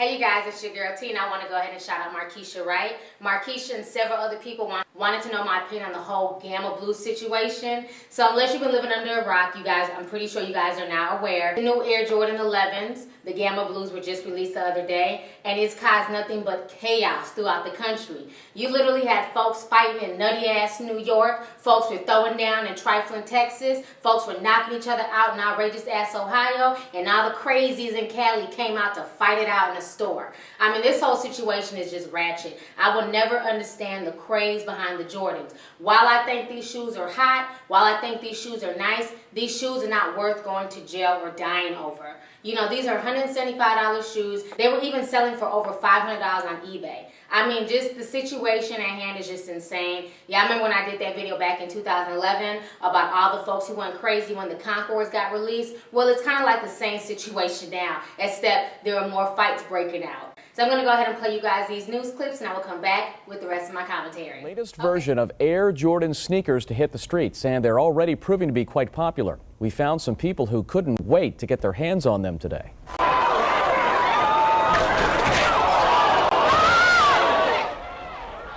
Hey you guys, it's your girl T, and I want to go ahead and shout out Markeisha Wright. Markeisha and several other people wanted to know my opinion on the whole Gamma Blue situation. So unless you've been living under a rock, you guys, I'm pretty sure you guys are now aware. The new Air Jordan 11s, the Gamma Blues, were just released the other day, and it's caused nothing but chaos throughout the country. You literally had folks fighting in nutty ass New York, folks were throwing down in trifling Texas, folks were knocking each other out in outrageous ass Ohio, and all the crazies in Cali came out to fight it out in the store. I mean, this whole situation is just ratchet. I will never understand the craze behind the Jordans. While I think these shoes are hot, while I think these shoes are nice, these shoes are not worth going to jail or dying over. You know, these are $175 shoes. They were even selling for over $500 on eBay. I mean, just the situation at hand is just insane. Yeah, I remember when I did that video back in 2011 about all the folks who went crazy when the Concords got released. Well, it's kind of like the same situation now, except there are more fights breaking out. So I'm going to go ahead and play you guys these news clips, and I will come back with the rest of my commentary. Latest version of Air Jordan sneakers to hit the streets, and they're already proving to be quite popular. We found some people who couldn't wait to get their hands on them today.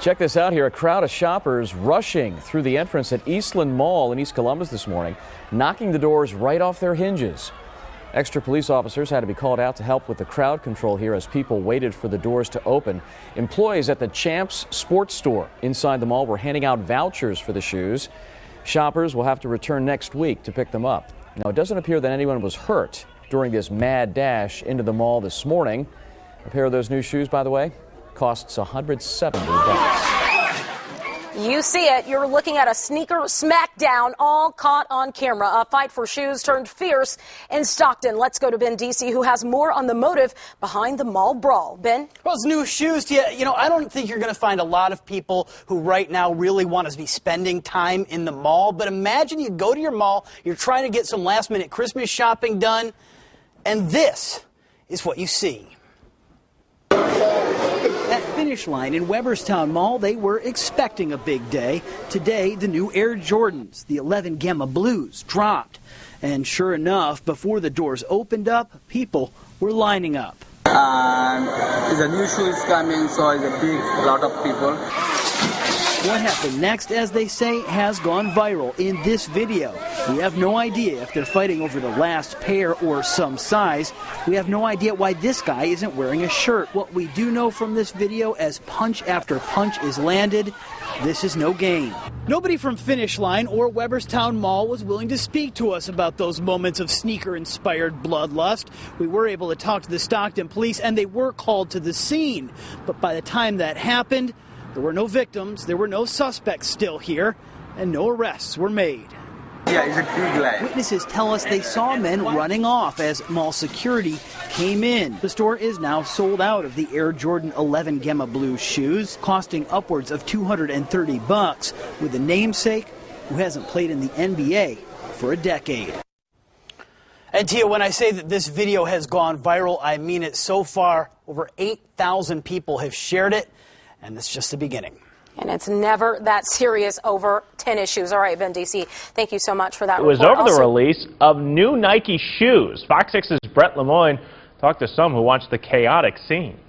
Check this out here. A crowd of shoppers rushing through the entrance at Eastland Mall in East Columbus this morning, knocking the doors right off their hinges. Extra police officers had to be called out to help with the crowd control here as people waited for the doors to open. Employees at the Champs Sports Store inside the mall were handing out vouchers for the shoes. Shoppers will have to return next week to pick them up. Now, it doesn't appear that anyone was hurt during this mad dash into the mall this morning. A pair of those new shoes, by the way, costs $170. You see it. You're looking at a sneaker smackdown, all caught on camera. A fight for shoes turned fierce in Stockton. Let's go to Ben DC, who has more on the motive behind the mall brawl. Ben? Well, it's new shoes to you. You know, I don't think you're going to find a lot of people who right now really want to be spending time in the mall. But imagine you go to your mall, you're trying to get some last-minute Christmas shopping done, and this is what you see. At Finish Line in Weberstown Mall, they were expecting a big day. Today, the new Air Jordans, the 11 Gamma Blues, dropped. And sure enough, before the doors opened up, people were lining up. The new shoe is coming, so it's a big lot of people. What happened next, as they say, has gone viral in this video. We have no idea if they're fighting over the last pair or some size. We have no idea why this guy isn't wearing a shirt. What we do know from this video, as punch after punch is landed, this is no game. Nobody from Finish Line or Weberstown Mall was willing to speak to us about those moments of sneaker-inspired bloodlust. We were able to talk to the Stockton police, and they were called to the scene. But by the time that happened, there were no victims, there were no suspects still here, and no arrests were made. Yeah, it's a big lie. Witnesses tell us they saw men running off as mall security came in. The store is now sold out of the Air Jordan 11 Gamma Blue shoes, costing upwards of $230, with a namesake who hasn't played in the NBA for a decade. And Tia, when I say that this video has gone viral, I mean it. So far, over 8,000 people have shared it. And it's just the beginning. And it's never that serious over tennis shoes. All right, Ben DC, thank you so much for that. It was over the release of new Nike shoes. Fox 6's Brett Lemoyne talked to some who watched the chaotic scene.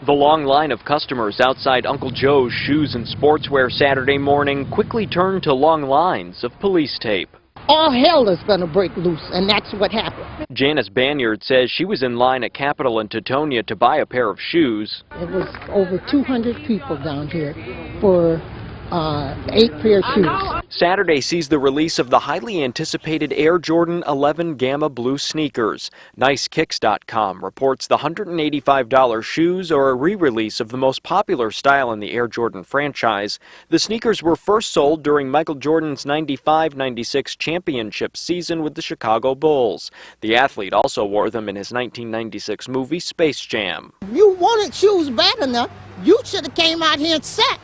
The long line of customers outside Uncle Joe's Shoes and Sportswear Saturday morning quickly turned to long lines of police tape. All hell is going to break loose, and that's what happened. Janice Banyard says she was in line at Capitol in Teutonia to buy a pair of shoes. It was over 200 people down here for 8 pair of shoes. Saturday sees the release of the highly anticipated Air Jordan 11 Gamma Blue sneakers. NiceKicks.com reports the $185 shoes are a re-release of the most popular style in the Air Jordan franchise. The sneakers were first sold during Michael Jordan's 95-96 championship season with the Chicago Bulls. The athlete also wore them in his 1996 movie Space Jam. If you wanted shoes bad enough, you should have came out here and sat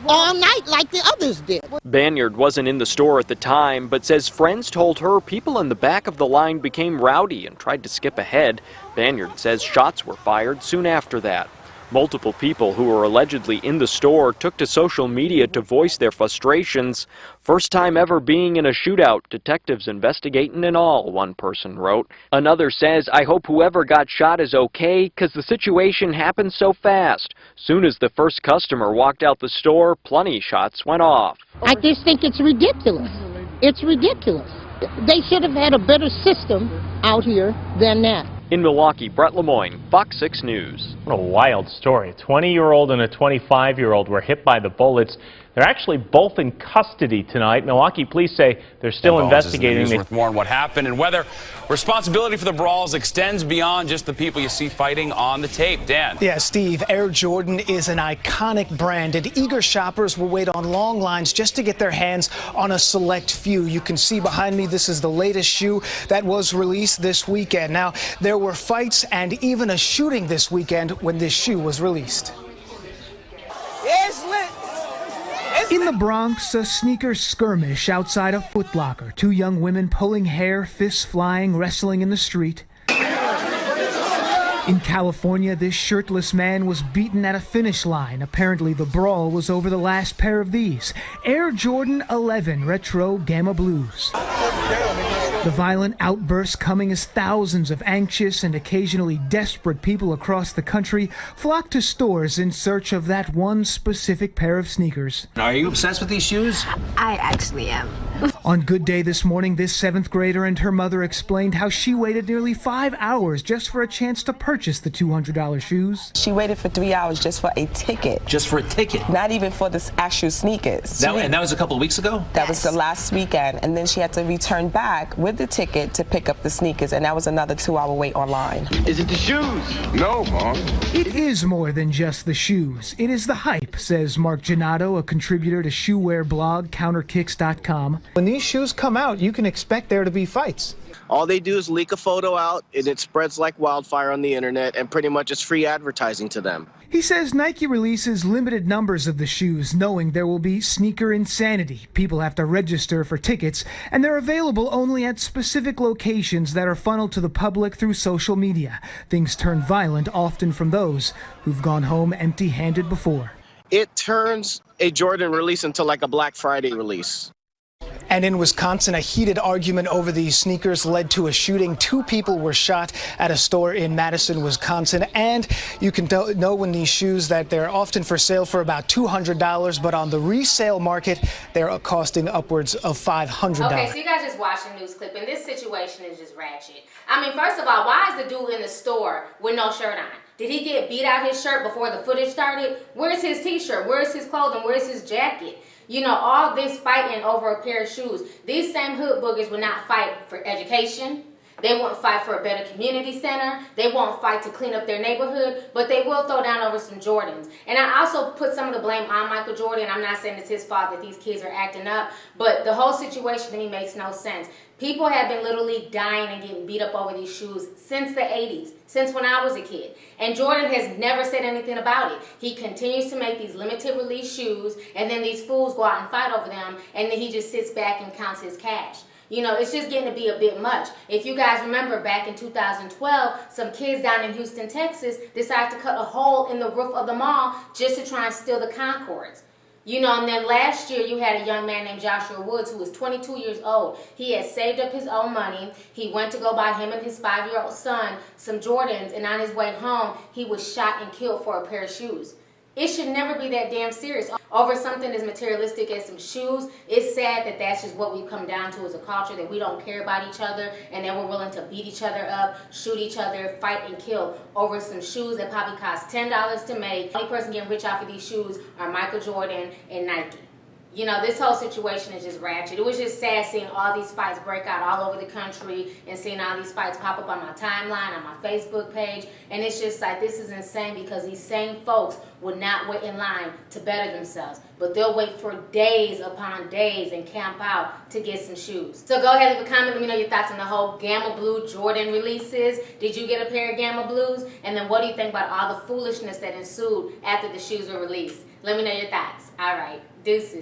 all night like the others did. Banyard wasn't in the store at the time, but says friends told her people in the back of the line became rowdy and tried to skip ahead. Banyard says shots were fired soon after that. Multiple people who were allegedly in the store took to social media to voice their frustrations. First time ever being in a shootout, detectives investigating and all, one person wrote. Another says, I hope whoever got shot is okay, because the situation happened so fast. Soon as the first customer walked out the store, plenty shots went off. I just think it's ridiculous. It's ridiculous. They should have had a better system out here than that. In Milwaukee, Brett Lemoyne, Fox 6 News. What a wild story. A 20-year-old and a 25-year-old were hit by the bullets. They're actually both in custody tonight. Milwaukee police say they're still investigating. With more on what happened and whether responsibility for the brawls extends beyond just the people you see fighting on the tape. Dan. Yeah, Steve, Air Jordan is an iconic brand, and eager shoppers will wait on long lines just to get their hands on a select few. You can see behind me, this is the latest shoe that was released this weekend. Now, there were fights and even a shooting this weekend when this shoe was released. It's lit. In the Bronx, a sneaker skirmish outside a Foot Locker. Two young women pulling hair, fists flying, wrestling in the street. In California, this shirtless man was beaten at a finish line. Apparently, the brawl was over the last pair of these Air Jordan 11 Retro Gamma Blues. The violent outbursts coming as thousands of anxious and occasionally desperate people across the country flock to stores in search of that one specific pair of sneakers. Are you obsessed with these shoes? I actually am. On Good Day this morning, this 7th grader and her mother explained how she waited nearly 5 hours just for a chance to purchase the $200 shoes. She waited for 3 hours just for a ticket. Just for a ticket? Not even for the actual sneakers. And that was a couple of weeks ago? That was the last weekend, and then she had to return back with the ticket to pick up the sneakers, and that was another 2-hour wait online. Is it the shoes? No, Mom. It is more than just the shoes. It is the hype, says Mark Gennaro, a contributor to shoe wear blog counterkicks.com. When these shoes come out, you can expect there to be fights. All they do is leak a photo out, and it spreads like wildfire on the internet, and pretty much it's free advertising to them. He says Nike releases limited numbers of the shoes, knowing there will be sneaker insanity. People have to register for tickets, and they're available only at specific locations that are funneled to the public through social media. Things turn violent often from those who've gone home empty-handed before. It turns a Jordan release into like a Black Friday release. And in Wisconsin, a heated argument over these sneakers led to a shooting. 2 people were shot at a store in Madison, Wisconsin. And you can know when these shoes that they're often for sale for about $200, but on the resale market, they're costing upwards of $500. Okay, so you guys just watched the news clip, and this situation is just ratchet. I mean, first of all, why is the dude in the store with no shirt on? Did he get beat out his shirt before the footage started? Where's his t-shirt? Where's his clothing? Where's his jacket? You know, all this fighting over a pair of shoes. These same hood boogers would not fight for education. They won't fight for a better community center. They won't fight to clean up their neighborhood, but they will throw down over some Jordans. And I also put some of the blame on Michael Jordan. I'm not saying it's his fault that these kids are acting up, but the whole situation to me makes no sense. People have been literally dying and getting beat up over these shoes since the 80s, since when I was a kid. And Jordan has never said anything about it. He continues to make these limited release shoes, and then these fools go out and fight over them, and then he just sits back and counts his cash. You know, it's just getting to be a bit much. If you guys remember back in 2012, some kids down in Houston, Texas decided to cut a hole in the roof of the mall just to try and steal the Concords. You know, and then last year you had a young man named Joshua Woods who was 22 years old. He had saved up his own money. He went to go buy him and his 5-year-old son some Jordans, and on his way home, he was shot and killed for a pair of shoes. It should never be that damn serious over something as materialistic as some shoes. It's sad that that's just what we've come down to as a culture, that we don't care about each other and that we're willing to beat each other up, shoot each other, fight and kill over some shoes that probably cost $10 to make. The only person getting rich off of these shoes are Michael Jordan and Nike. You know, this whole situation is just ratchet. It was just sad seeing all these fights break out all over the country and seeing all these fights pop up on my timeline, on my Facebook page. And it's just like, this is insane because these same folks would not wait in line to better themselves. But they'll wait for days upon days and camp out to get some shoes. So go ahead, leave a comment. Let me know your thoughts on the whole Gamma Blue Jordan releases. Did you get a pair of Gamma Blues? And then what do you think about all the foolishness that ensued after the shoes were released? Let me know your thoughts. All right, deuces.